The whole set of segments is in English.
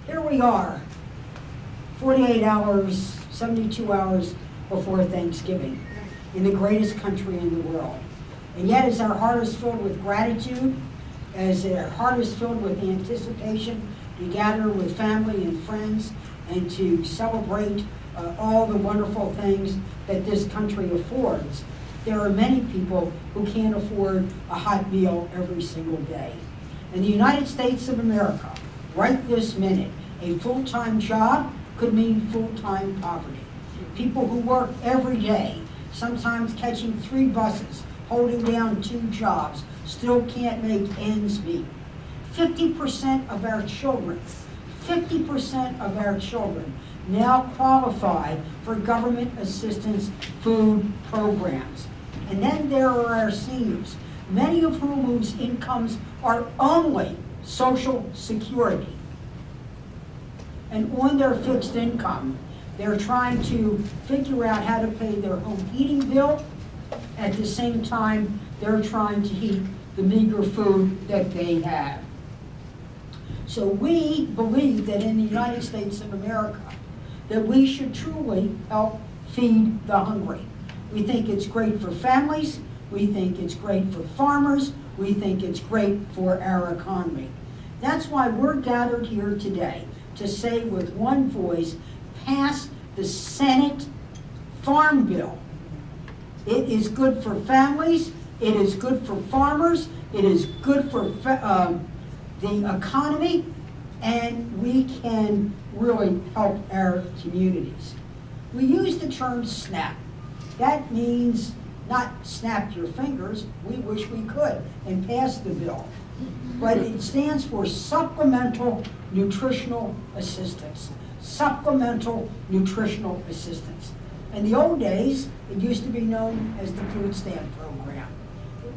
Here we are, 48 hours, 72 hours before Thanksgiving, in the greatest country in the world. And yet, as our heart is filled with gratitude, as our heart is filled with anticipation to gather with family and friends and to celebrate all the wonderful things that this country affords, there are many people who can't afford a hot meal every single day. In the United States of America, right this minute, a full-time job could mean full-time poverty. People who work every day, sometimes catching 3 buses, holding down 2 jobs, still can't make ends meet. 50% of our children, 50% of our children now qualify for government assistance food programs. And then there are our seniors, many of whose incomes are only Social Security. And on their fixed income, they're trying to figure out how to pay their home heating bill. At the same time, they're trying to heat the meager food that they have. So we believe that in the United States of America, that we should truly help feed the hungry. We think it's great for families, we think it's great for farmers, we think it's great for our economy. That's why we're gathered here today to say with one voice, pass the Senate Farm Bill. It is good for families, it is good for farmers, it is good for the economy, and we can really help our communities. We use the term SNAP. That means not snap your fingers, we wish we could, and pass the bill. But it stands for Supplemental Nutritional Assistance. Supplemental Nutritional Assistance. In the old days, it used to be known as the food stamp program.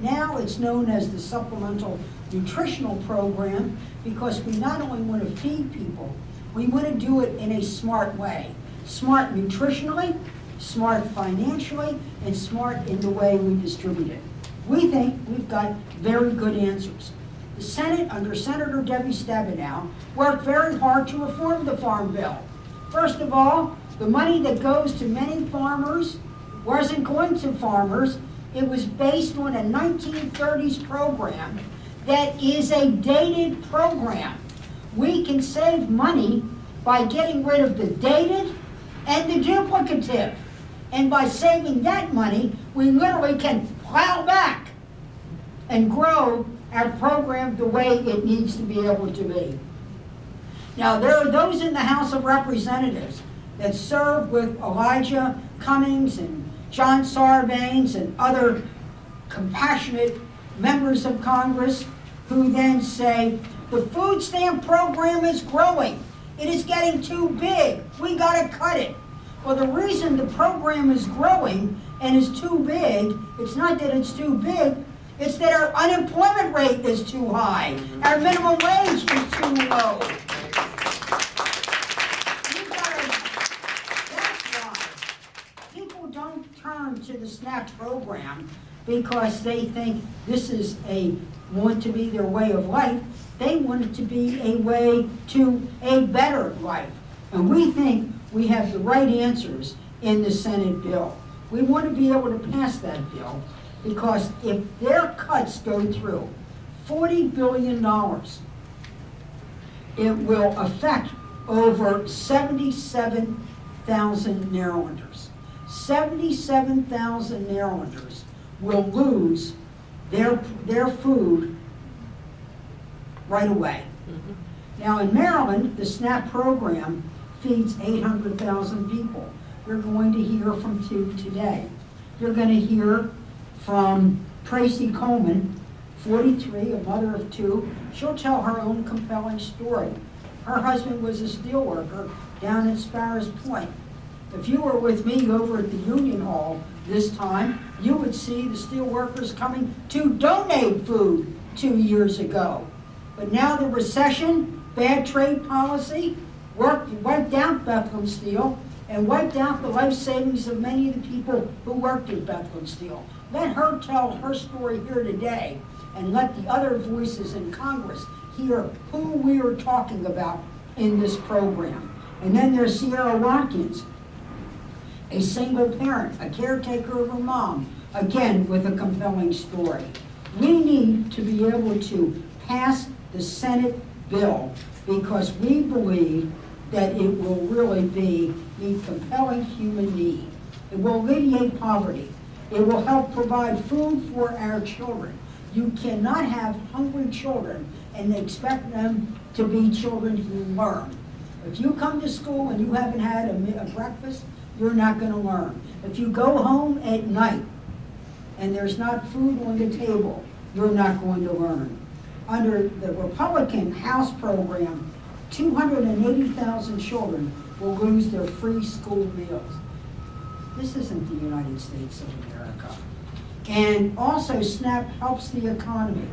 Now it's known as the Supplemental Nutritional Program because we not only want to feed people, we want to do it in a smart way. Smart nutritionally, smart financially, and smart in the way we distribute it. We think we've got very good answers. The Senate, under Senator Debbie Stabenow, worked very hard to reform the Farm Bill. First of all, the money that goes to many farmers wasn't going to farmers. It was based on a 1930s program that is a dated program. We can save money by getting rid of the dated and the duplicative. And by saving that money, we literally can plow back and grow our program the way it needs to be able to be. Now, there are those in the House of Representatives that serve with Elijah Cummings and John Sarbanes and other compassionate members of Congress who then say, the food stamp program is growing. It is getting too big. We got to cut it. Well, the reason the program is growing and is too big, it's not that it's too big, it's that our unemployment rate is too high. Our minimum wage is too low. That's why people don't turn to the SNAP program because they think this is want to be their way of life. They want it to be a way to a better life. And we think we have the right answers in the Senate bill. We want to be able to pass that bill because if their cuts go through, $40 billion, it will affect over 77,000 Marylanders. 77,000 Marylanders will lose their food right away. Now in Maryland, the SNAP program feeds 800,000 people. You're going to hear from 2 today. You're going to hear from Tracy Coleman, 43, a mother of 2. She'll tell her own compelling story. Her husband was a steelworker down at Sparrows Point. If you were with me over at the Union Hall this time, you would see the steelworkers coming to donate food 2 years ago. But now the recession, bad trade policy, wiped out Bethlehem Steel and wiped out the life savings of many of the people who worked at Bethlehem Steel. Let her tell her story here today and let the other voices in Congress hear who we are talking about in this program. And then there's Sierra Watkins, a single parent, a caretaker of her mom, again with a compelling story. We need to be able to pass the Senate bill because we believe that it will really meet compelling human need. It will alleviate poverty. It will help provide food for our children. You cannot have hungry children and expect them to be children who learn. If you come to school and you haven't had a breakfast, you're not going to learn. If you go home at night and there's not food on the table, you're not going to learn. Under the Republican House program, 280,000 children will lose their free school meals. This isn't the United States of America. And also SNAP helps the economy,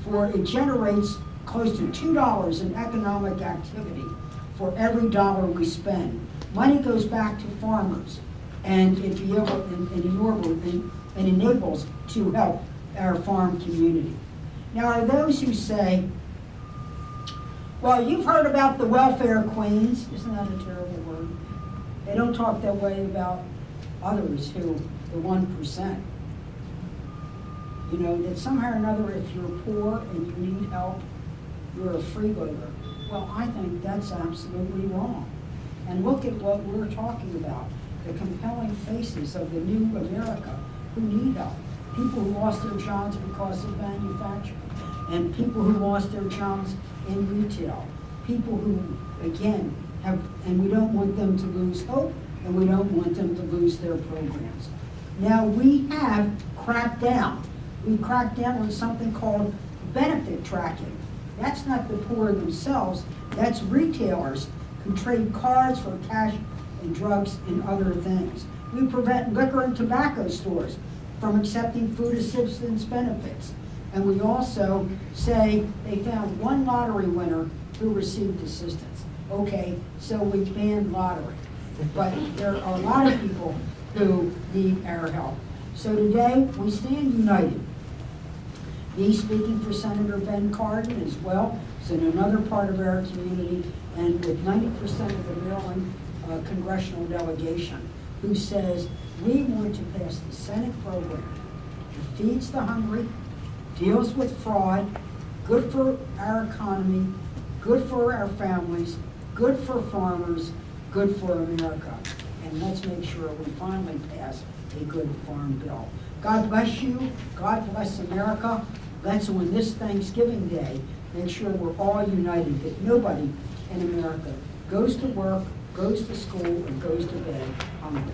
for it generates close to $2 in economic activity for every dollar we spend. Money goes back to farmers, and it enables to help our farm community. Now, are those who say, well, you've heard about the welfare queens. Isn't that a terrible word? They don't talk that way about others who, the 1%. You know, that somehow or another, if you're poor and you need help, you're a freeloader. Well, I think that's absolutely wrong. And look at what we're talking about, the compelling faces of the new America who need help. People who lost their jobs because of manufacturing, and people who lost their jobs in retail. People who, again, and we don't want them to lose hope, and we don't want them to lose their programs. Now, we have cracked down. We've cracked down on something called benefit tracking. That's not the poor themselves, that's retailers who trade cards for cash and drugs and other things. We prevent liquor and tobacco stores from accepting food assistance benefits. And we also say they found one lottery winner who received assistance. Okay, so we banned lottery. But there are a lot of people who need our help. So today, we stand united. Me speaking for Senator Ben Cardin as well, is in another part of our community, and with 90% of the Maryland congressional delegation, who says we want to pass the Senate program that feeds the hungry, deals with fraud, good for our economy, good for our families, good for farmers, good for America. And let's make sure we finally pass a good farm bill. God bless you. God bless America. Let's, on this Thanksgiving Day, make sure we're all united, that nobody in America goes to work, goes to school, and goes to bed hungry.